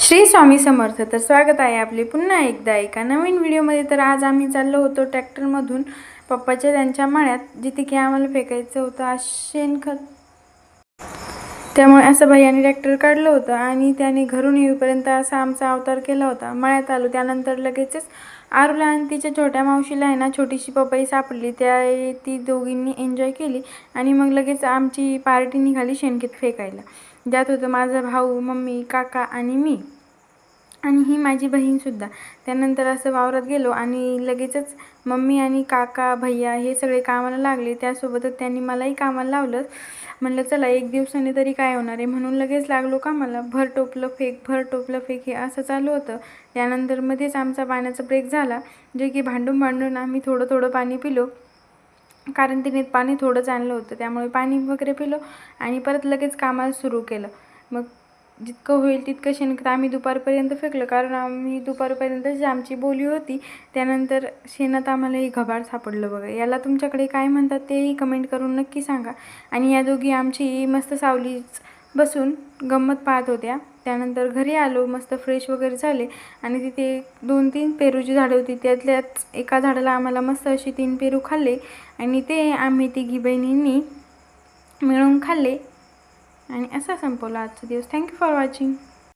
श्री स्वामी समर्थ. तर स्वागत आहे आपले पुन्हा एकदा एका नवीन व्हिडिओमध्ये. तर आज आम्ही चाललो होतो ट्रॅक्टरमधून पप्पाच्या त्यांच्या मळ्यात, जिथे की आम्हाला फेकायचं होतं आज शेणखत. त्यामुळे असं भैयाने ट्रॅक्टर काढलं होतं आणि त्याने घरून येईपर्यंत असा आमचा अवतार केला होता. मळ्यात आलो त्यानंतर लगेचच आरूला आणि तिच्या छोट्या मावशीला आहे ना छोटीशी पपई सापडली. ती दोघींनी एन्जॉय केली आणि मग लगेच आमची पार्टी निघाली शेणखत फेकायला. ज्यात होतं माझा भाऊ, मम्मी, काका आणि मी आणि ही माझी बहीणसुद्धा. त्यानंतर असं वावरात गेलो आणि लगेचच मम्मी आणि काका, भैया हे सगळे कामाला लागले. त्यासोबतच त्यांनी मलाही कामाला लावलं. म्हणलं चला एक दिवसाने तरी काय होणार आहे, म्हणून लगेच लागलो कामाला. भर टोपलं फेक, भर टोपलं फेक हे असं चालू होतं. त्यानंतर मध्येच आमचा पाण्याचा ब्रेक झाला, जे की भांडून आम्ही थोडं थोडं पाणी पिलो, कारण तिने पाणी थोडंच आणलं होतं. त्यामुळे पाणी वगैरे पिलो आणि परत लगेच कामाला सुरू केलं. मग जितकं होईल तितकं शेणखत आम्ही दुपारपर्यंत फेकलं, कारण आम्ही दुपारपर्यंतच आमची बोली होती. त्यानंतर शेणात आम्हाला हे घबाड सापडलं बघा. याला तुमच्याकडे काय म्हणतात तेही कमेंट करून नक्की सांगा. आणि या दोघी आमची मस्त सावलीच बसून गंमत पाहत होत्या. त्यानंतर घरी आलो, मस्त फ्रेश वगैरे झाले आणि तिथे 2-3 पेरूची झाडं होती. त्यातल्याच एका झाडाला आम्हाला मस्त अशी 3 पेरू खाल्ले आणि ते आम्ही तिघी बहिणींनी मिळून खाल्ले आणि असा संपवला आजचा दिवस. Thank you for watching.